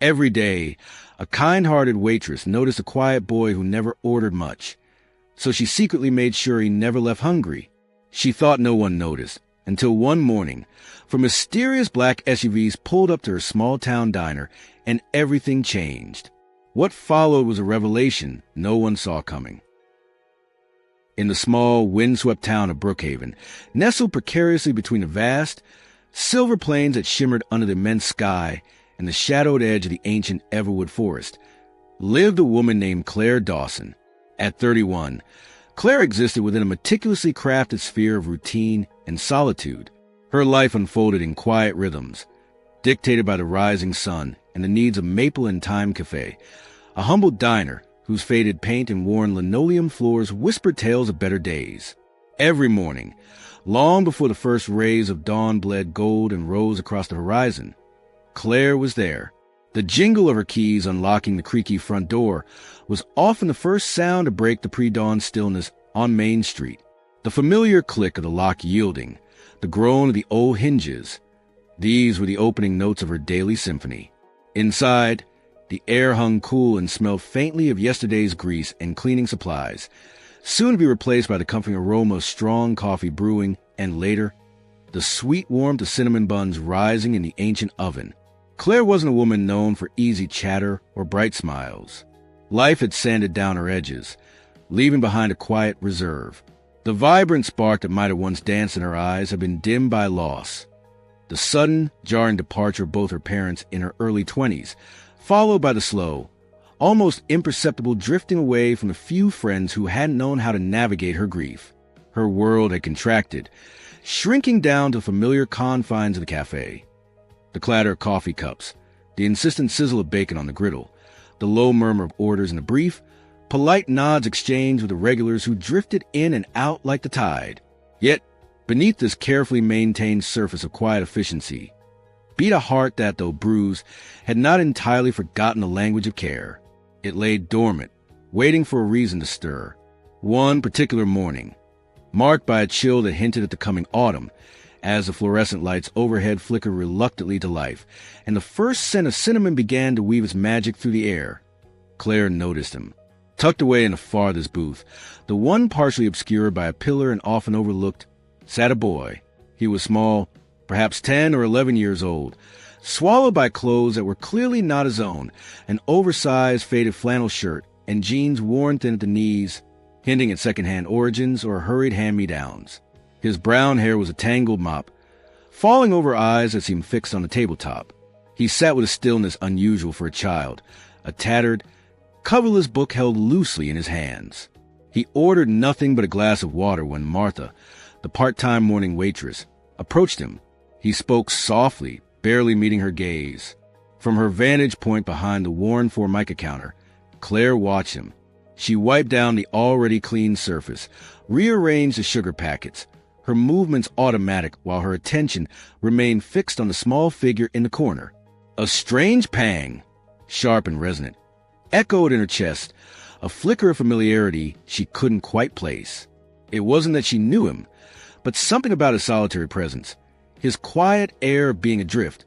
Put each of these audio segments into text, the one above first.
Every day, a kind-hearted waitress noticed a quiet boy who never ordered much, so she secretly made sure he never left hungry. She thought no one noticed, until one morning, four mysterious black SUVs pulled up to her small-town diner, and everything changed. What followed was a revelation no one saw coming. In the small, windswept town of Brookhaven, nestled precariously between the vast, silver plains that shimmered under the immense sky and the shadowed edge of the ancient Everwood Forest, lived a woman named Claire Dawson. At 31, Claire existed within a meticulously crafted sphere of routine and solitude. Her life unfolded in quiet rhythms, dictated by the rising sun and the needs of Maple and Time Cafe, a humble diner whose faded paint and worn linoleum floors whispered tales of better days. Every morning, long before the first rays of dawn bled gold and rose across the horizon, Claire was there. The jingle of her keys unlocking the creaky front door was often the first sound to break the pre-dawn stillness on Main Street. The familiar click of the lock yielding, the groan of the old hinges, these were the opening notes of her daily symphony. Inside, the air hung cool and smelled faintly of yesterday's grease and cleaning supplies, soon to be replaced by the comforting aroma of strong coffee brewing, and later, the sweet warmth of cinnamon buns rising in the ancient oven. Claire wasn't a woman known for easy chatter or bright smiles. Life had sanded down her edges, leaving behind a quiet reserve. The vibrant spark that might have once danced in her eyes had been dimmed by loss. The sudden, jarring departure of both her parents in her early 20s, followed by the slow, almost imperceptible drifting away from the few friends who hadn't known how to navigate her grief. Her world had contracted, shrinking down to familiar confines of the cafe. The clatter of coffee cups, the insistent sizzle of bacon on the griddle, the low murmur of orders and the brief, polite nods exchanged with the regulars who drifted in and out like the tide. Yet, beneath this carefully maintained surface of quiet efficiency, beat a heart that, though bruised, had not entirely forgotten the language of care. It lay dormant, waiting for a reason to stir. One particular morning, marked by a chill that hinted at the coming autumn, as the fluorescent lights overhead flickered reluctantly to life, and the first scent of cinnamon began to weave its magic through the air, Claire noticed him. Tucked away in the farthest booth, the one partially obscured by a pillar and often overlooked, sat a boy. He was small, perhaps 10 or 11 years old, swallowed by clothes that were clearly not his own, an oversized faded flannel shirt and jeans worn thin at the knees, hinting at second-hand origins or hurried hand-me-downs. His brown hair was a tangled mop, falling over eyes that seemed fixed on the tabletop. He sat with a stillness unusual for a child, a tattered, coverless book held loosely in his hands. He ordered nothing but a glass of water when Martha, the part-time morning waitress, approached him. He spoke softly, barely meeting her gaze. From her vantage point behind the worn Formica counter, Claire watched him. She wiped down the already clean surface, rearranged the sugar packets, her movements automatic while her attention remained fixed on the small figure in the corner. A strange pang, sharp and resonant, echoed in her chest, a flicker of familiarity she couldn't quite place. It wasn't that she knew him, but something about his solitary presence, his quiet air of being adrift,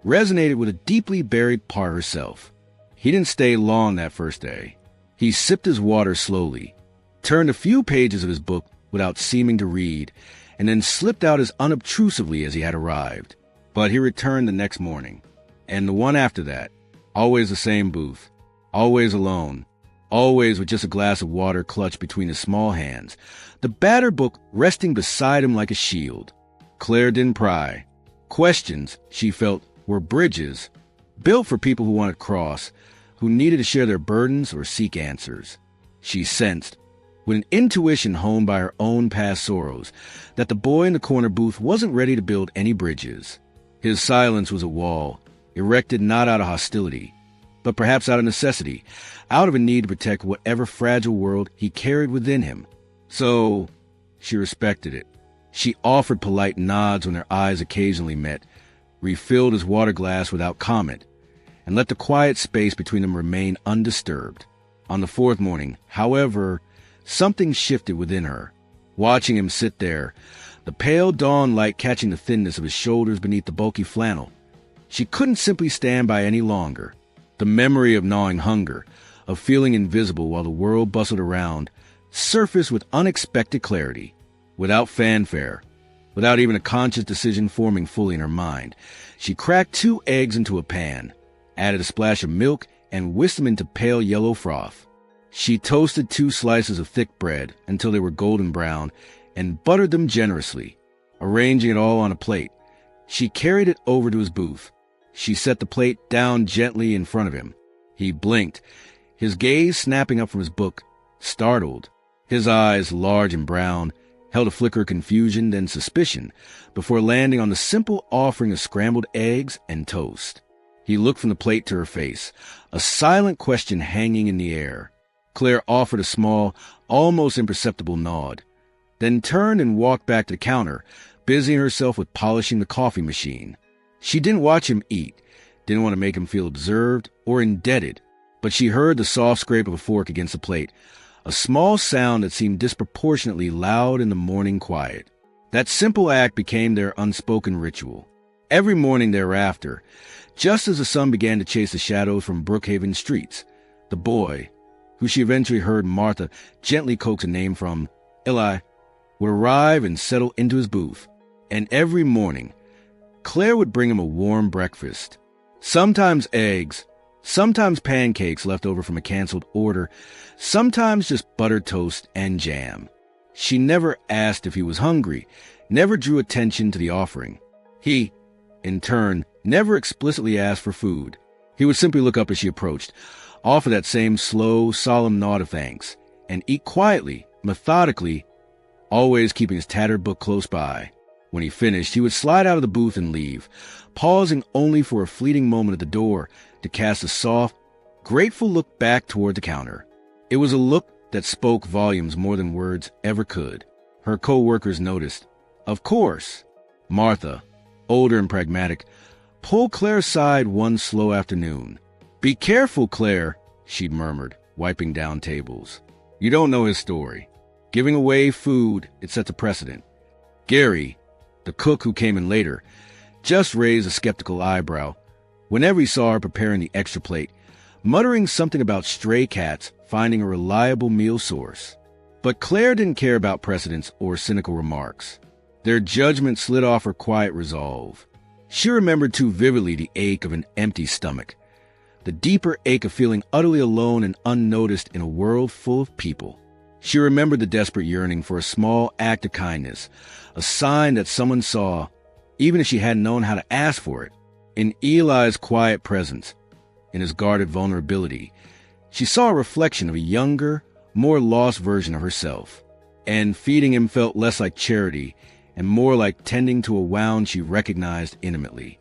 resonated with a deeply buried part of herself. He didn't stay long that first day. He sipped his water slowly, turned a few pages of his book without seeming to read, and then slipped out as unobtrusively as he had arrived. But he returned the next morning, and the one after that, always the same booth, always alone, always with just a glass of water clutched between his small hands, the battered book resting beside him like a shield. Claire didn't pry. Questions, she felt, were bridges, built for people who wanted to cross, who needed to share their burdens or seek answers. She sensed, with an intuition honed by her own past sorrows, that the boy in the corner booth wasn't ready to build any bridges. His silence was a wall, erected not out of hostility, but perhaps out of necessity, out of a need to protect whatever fragile world he carried within him. So, she respected it. She offered polite nods when their eyes occasionally met, refilled his water glass without comment, and let the quiet space between them remain undisturbed. On the fourth morning, however, something shifted within her. Watching him sit there, the pale dawn light catching the thinness of his shoulders beneath the bulky flannel, she couldn't simply stand by any longer. The memory of gnawing hunger, of feeling invisible while the world bustled around, surfaced with unexpected clarity. Without fanfare, without even a conscious decision forming fully in her mind, she cracked 2 eggs into a pan, added a splash of milk, and whisked them into pale yellow froth. She toasted 2 slices of thick bread until they were golden brown and buttered them generously. Arranging it all on a plate, she carried it over to his booth. She set the plate down gently in front of him. He blinked, his gaze snapping up from his book, startled. His eyes, large and brown, held a flicker of confusion, then suspicion, before landing on the simple offering of scrambled eggs and toast. He looked from the plate to her face, a silent question hanging in the air. Claire offered a small, almost imperceptible nod, then turned and walked back to the counter, busying herself with polishing the coffee machine. She didn't watch him eat, didn't want to make him feel observed or indebted, but she heard the soft scrape of a fork against the plate, a small sound that seemed disproportionately loud in the morning quiet. That simple act became their unspoken ritual. Every morning thereafter, just as the sun began to chase the shadows from Brookhaven streets, the boy, who she eventually heard Martha gently coax a name from, Eli, would arrive and settle into his booth. And every morning, Claire would bring him a warm breakfast. Sometimes eggs, sometimes pancakes left over from a canceled order, sometimes just buttered toast and jam. She never asked if he was hungry, never drew attention to the offering. He, in turn, never explicitly asked for food. He would simply look up as she approached, offer that same slow, solemn nod of thanks, and eat quietly, methodically, always keeping his tattered book close by. When he finished, he would slide out of the booth and leave, pausing only for a fleeting moment at the door to cast a soft, grateful look back toward the counter. It was a look that spoke volumes more than words ever could. Her co-workers noticed. Of course, Martha, older and pragmatic, pulled Claire aside one slow afternoon. "Be careful, Claire," she'd murmured, wiping down tables. "You don't know his story. Giving away food, it sets a precedent." Gary, the cook who came in later, just raised a skeptical eyebrow whenever he saw her preparing the extra plate, muttering something about stray cats finding a reliable meal source. But Claire didn't care about precedents or cynical remarks. Their judgment slid off her quiet resolve. She remembered too vividly the ache of an empty stomach, the deeper ache of feeling utterly alone and unnoticed in a world full of people. She remembered the desperate yearning for a small act of kindness, a sign that someone saw, even if she hadn't known how to ask for it. In Eli's quiet presence, in his guarded vulnerability, she saw a reflection of a younger, more lost version of herself. And feeding him felt less like charity and more like tending to a wound she recognized intimately.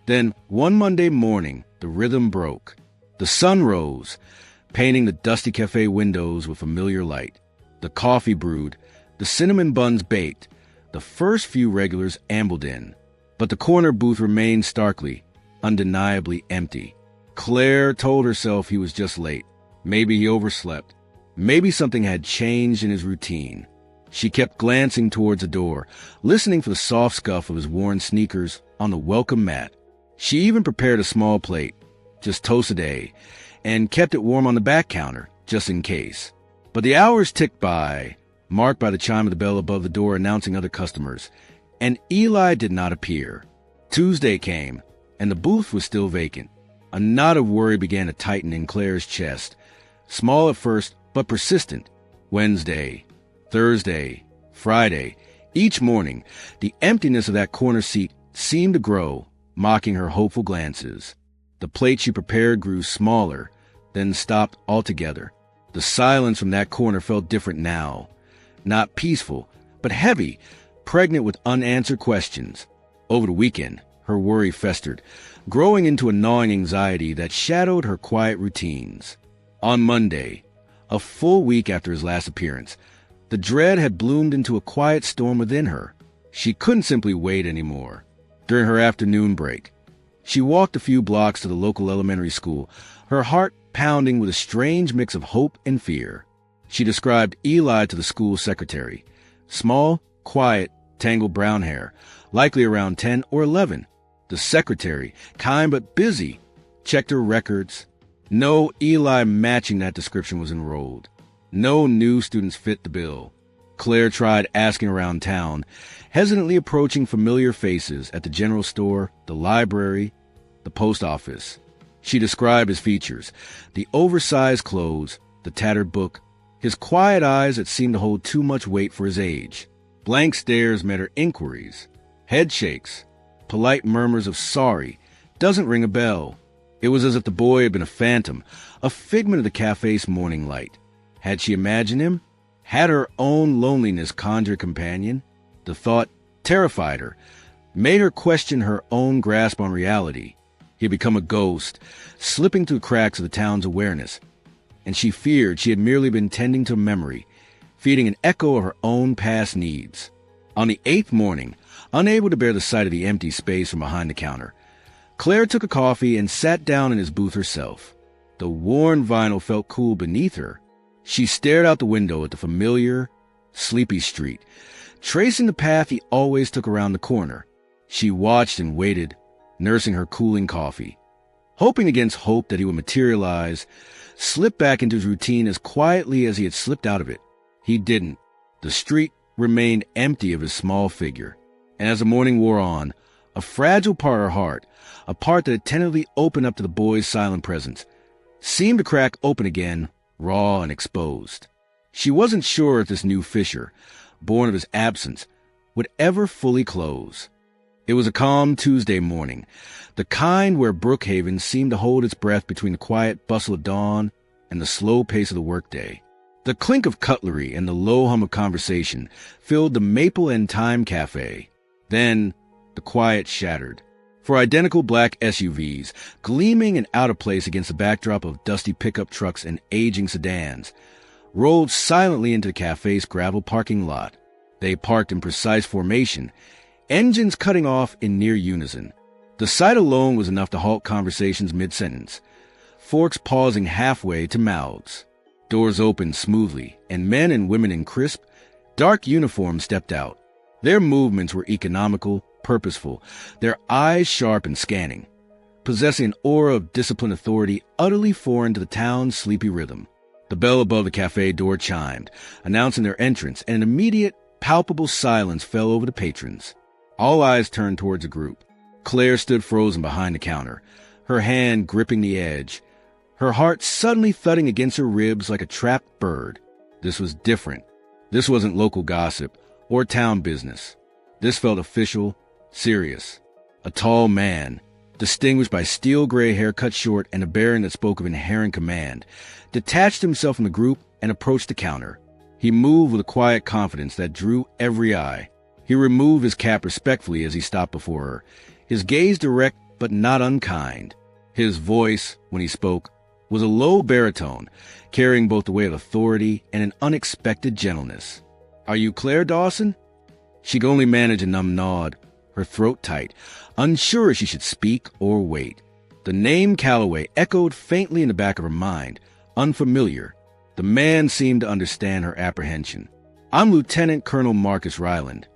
Then, one Monday morning, the rhythm broke. The sun rose, painting the dusty cafe windows with familiar light. The coffee brewed, the cinnamon buns baked, the first few regulars ambled in. But the corner booth remained starkly, undeniably empty. Claire told herself he was just late. Maybe he overslept. Maybe something had changed in his routine. She kept glancing towards the door, listening for the soft scuff of his worn sneakers on the welcome mat. She even prepared a small plate, just toast a day, and kept it warm on the back counter, just in case. But the hours ticked by, marked by the chime of the bell above the door announcing other customers, and Eli did not appear. Tuesday came, and the booth was still vacant. A knot of worry began to tighten in Claire's chest, small at first, but persistent. Wednesday, Thursday, Friday, each morning, the emptiness of that corner seat seemed to grow, mocking her hopeful glances. The plate she prepared grew smaller, then stopped altogether. The silence from that corner felt different now. Not peaceful, but heavy, pregnant with unanswered questions. Over the weekend, her worry festered, growing into a gnawing anxiety that shadowed her quiet routines. On Monday, a full week after his last appearance, the dread had bloomed into a quiet storm within her. She couldn't simply wait anymore. During her afternoon break, she walked a few blocks to the local elementary school, her heart pounding with a strange mix of hope and fear. She described Eli to the school secretary. Small, quiet, tangled brown hair, likely around 10 or 11. The secretary, kind but busy, checked her records, No Eli matching that description was enrolled. No new students fit the bill. Claire tried asking around town, hesitantly approaching familiar faces at the general store, the library, the post office. She described his features: the oversized clothes, the tattered book, his quiet eyes that seemed to hold too much weight for his age. Blank stares met her inquiries. Head shakes, polite murmurs of sorry, doesn't ring a bell. It was as if the boy had been a phantom, a figment of the cafe's morning light. Had she imagined him? Had her own loneliness conjured a companion? The thought terrified her, made her question her own grasp on reality. He had become a ghost, slipping through cracks of the town's awareness, and she feared she had merely been tending to memory, feeding an echo of her own past needs. On the 8th morning, unable to bear the sight of the empty space from behind the counter, Claire took a coffee and sat down in his booth herself. The worn vinyl felt cool beneath her. She stared out the window at the familiar, sleepy street, tracing the path he always took around the corner. She watched and waited, nursing her cooling coffee, hoping against hope that he would materialize, slip back into his routine as quietly as he had slipped out of it. He didn't. The street remained empty of his small figure, and as the morning wore on, a fragile part of her heart, a part that had tentatively opened up to the boy's silent presence, seemed to crack open again, raw and exposed. She wasn't sure if this new fissure, born of his absence, would ever fully close. It was a calm Tuesday morning, the kind where Brookhaven seemed to hold its breath between the quiet bustle of dawn and the slow pace of the workday. The clink of cutlery and the low hum of conversation filled the Maple and Time Cafe. Then the quiet shattered. For identical black SUVs, gleaming and out of place against the backdrop of dusty pickup trucks and aging sedans, rolled silently into the cafe's gravel parking lot. They parked in precise formation, engines cutting off in near unison. The sight alone was enough to halt conversations mid-sentence, forks pausing halfway to mouths. Doors opened smoothly, and men and women in crisp, dark uniforms stepped out. Their movements were economical, purposeful, their eyes sharp and scanning, possessing an aura of disciplined authority utterly foreign to the town's sleepy rhythm. The bell above the cafe door chimed, announcing their entrance, and an immediate, palpable silence fell over the patrons. All eyes turned towards the group. Claire stood frozen behind the counter, her hand gripping the edge, her heart suddenly thudding against her ribs like a trapped bird. This was different. This wasn't local gossip or town business. This felt official, serious. A tall man, distinguished by steel gray hair cut short and a bearing that spoke of inherent command, detached himself from the group and approached the counter. He moved with a quiet confidence that drew every eye. He removed his cap respectfully as he stopped before her, his gaze direct but not unkind. His voice, when he spoke, was a low baritone, carrying both the weight of authority and an unexpected gentleness. "Are you Claire Dawson?" She could only manage a numb nod, her throat tight, unsure if she should speak or wait. The name Calloway echoed faintly in the back of her mind, unfamiliar. The man seemed to understand her apprehension. "I'm Lieutenant Colonel Marcus Ryland."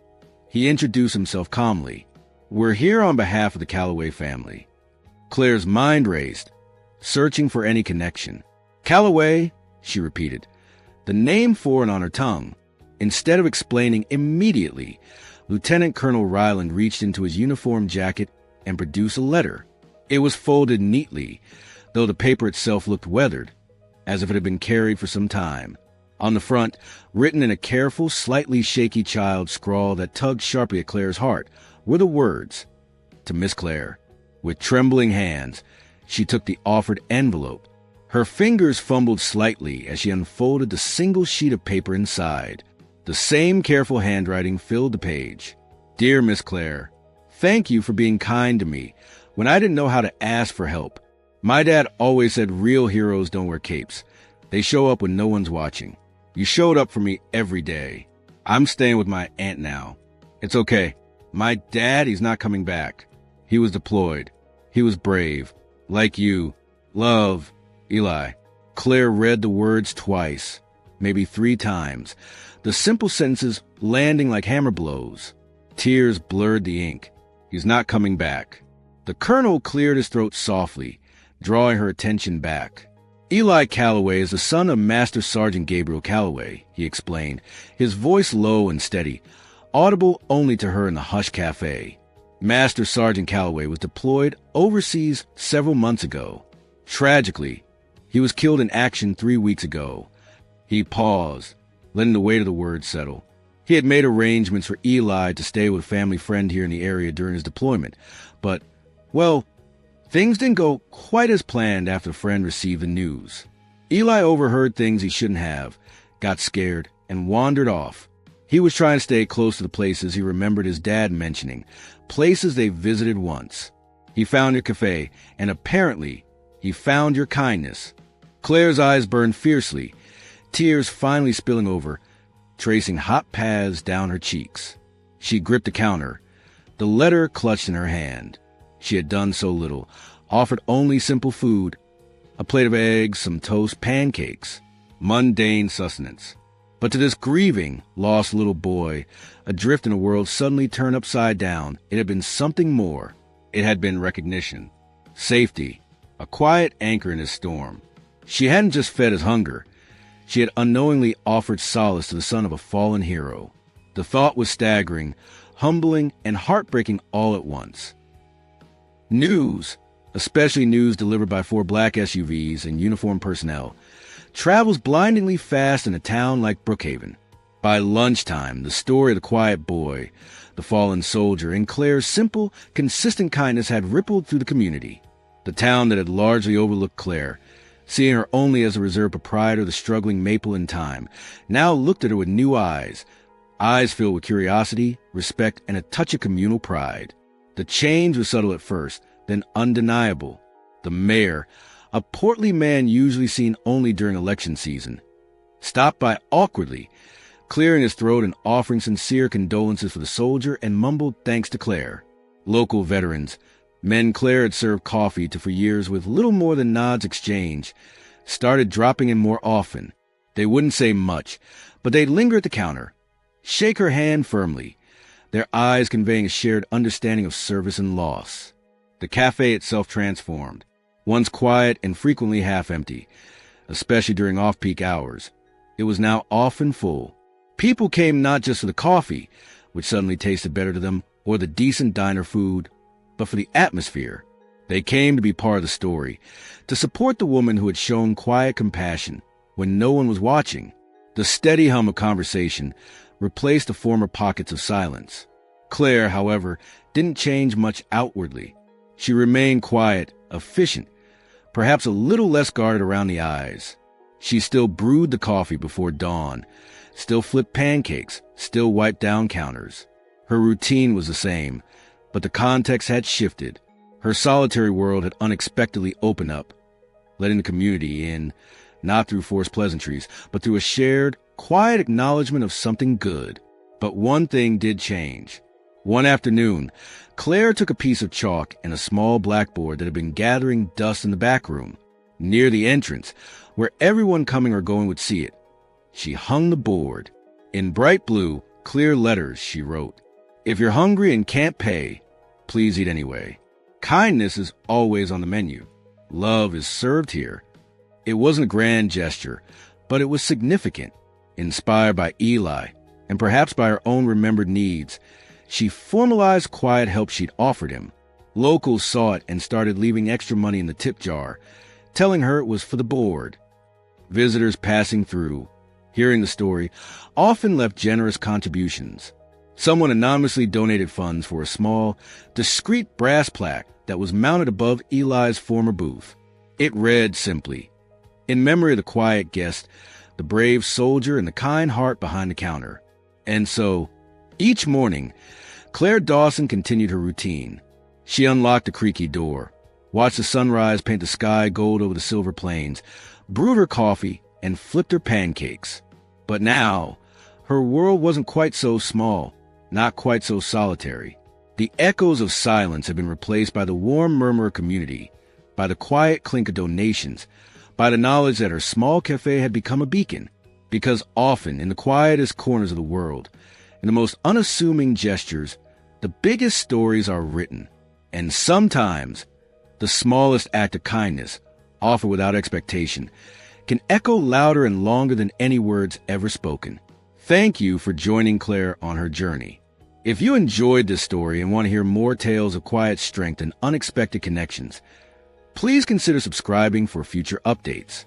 He introduced himself calmly. "We're here on behalf of the Calloway family." Claire's mind raced, searching for any connection. "Calloway," she repeated, the name foreign on her tongue. Instead of explaining immediately, Lieutenant Colonel Ryland reached into his uniform jacket and produced a letter. It was folded neatly, though the paper itself looked weathered, as if it had been carried for some time. On the front, written in a careful, slightly shaky child scrawl that tugged sharply at Claire's heart, were the words, "To Miss Claire." With trembling hands, she took the offered envelope. Her fingers fumbled slightly as she unfolded the single sheet of paper inside. The same careful handwriting filled the page. "Dear Miss Claire, thank you for being kind to me when I didn't know how to ask for help. My dad always said real heroes don't wear capes. They show up when no one's watching. You showed up for me every day. I'm staying with my aunt now. It's okay. My dad, he's not coming back. He was deployed. He was brave. Like you. Love, Eli." Claire read the words twice, maybe 3 times, the simple sentences landing like hammer blows. Tears blurred the ink. "He's not coming back." The colonel cleared his throat softly, drawing her attention back. Eli Calloway is the son of Master Sergeant Gabriel Calloway, he explained, his voice low and steady, audible only to her in the hushed cafe. Master Sergeant Calloway was deployed overseas several months ago. Tragically, he was killed in action 3 weeks ago. He paused, letting the weight of the words settle. He had made arrangements for Eli to stay with a family friend here in the area during his deployment, but, well, things didn't go quite as planned after the friend received the news. Eli overheard things he shouldn't have, got scared, and wandered off. He was trying to stay close to the places he remembered his dad mentioning, places they visited once. He found your cafe, and apparently, he found your kindness. Claire's eyes burned fiercely, tears finally spilling over, tracing hot paths down her cheeks. She gripped the counter, the letter clutched in her hand. She had done so little, offered only simple food, a plate of eggs, some toast, pancakes, mundane sustenance. But to this grieving, lost little boy, adrift in a world suddenly turned upside down, it had been something more. It had been recognition, safety, a quiet anchor in his storm. She hadn't just fed his hunger. She had unknowingly offered solace to the son of a fallen hero. The thought was staggering, humbling, and heartbreaking all at once. News, especially news delivered by 4 black SUVs and uniformed personnel, travels blindingly fast in a town like Brookhaven. By lunchtime, the story of the quiet boy, the fallen soldier, and Claire's simple, consistent kindness had rippled through the community. The town that had largely overlooked Claire, seeing her only as a reserved proprietor of the struggling Maple in time, now looked at her with new eyes filled with curiosity, respect, and a touch of communal pride. The change was subtle at first, then undeniable. The mayor, a portly man usually seen only during election season, stopped by awkwardly, clearing his throat and offering sincere condolences for the soldier, and mumbled thanks to Claire. Local veterans, men Claire had served coffee to for years with little more than nods exchanged, started dropping in more often. They wouldn't say much, but they'd linger at the counter, shake her hand firmly, their eyes conveying a shared understanding of service and loss. The cafe itself transformed. Once quiet and frequently half-empty, especially during off-peak hours, it was now often full. People came not just for the coffee, which suddenly tasted better to them, or the decent diner food, but for the atmosphere. They came to be part of the story, to support the woman who had shown quiet compassion when no one was watching. The steady hum of conversation replaced the former pockets of silence. Claire, however, didn't change much outwardly. She remained quiet, efficient, perhaps a little less guarded around the eyes. She still brewed the coffee before dawn, still flipped pancakes, still wiped down counters. Her routine was the same, but the context had shifted. Her solitary world had unexpectedly opened up, letting the community in, not through forced pleasantries, but through a shared, quiet acknowledgement of something good. But one thing did change. One afternoon, Claire took a piece of chalk and a small blackboard that had been gathering dust in the back room, near the entrance, where everyone coming or going would see it. She hung the board. In bright blue, clear letters, she wrote, "If you're hungry and can't pay, please eat anyway. Kindness is always on the menu. Love is served here." It wasn't a grand gesture, but it was significant. Inspired by Eli, and perhaps by her own remembered needs, she formalized quiet help she'd offered him. Locals saw it and started leaving extra money in the tip jar, telling her it was for the board. Visitors passing through, hearing the story, often left generous contributions. Someone anonymously donated funds for a small, discreet brass plaque that was mounted above Eli's former booth. It read simply, "In memory of the quiet guest, the brave soldier, and the kind heart behind the counter." And so, each morning, Claire Dawson continued her routine. She unlocked the creaky door, watched the sunrise paint the sky gold over the silver plains, brewed her coffee, and flipped her pancakes. But now, her world wasn't quite so small, not quite so solitary. The echoes of silence had been replaced by the warm murmur of community, by the quiet clink of donations, by the knowledge that her small cafe had become a beacon. Because often, in the quietest corners of the world, in the most unassuming gestures, the biggest stories are written. And sometimes, The smallest act of kindness, offered without expectation, can echo louder and longer than any words ever spoken. Thank you for joining Claire on her journey. If you enjoyed this story and want to hear more tales of quiet strength and unexpected connections, please consider subscribing for future updates.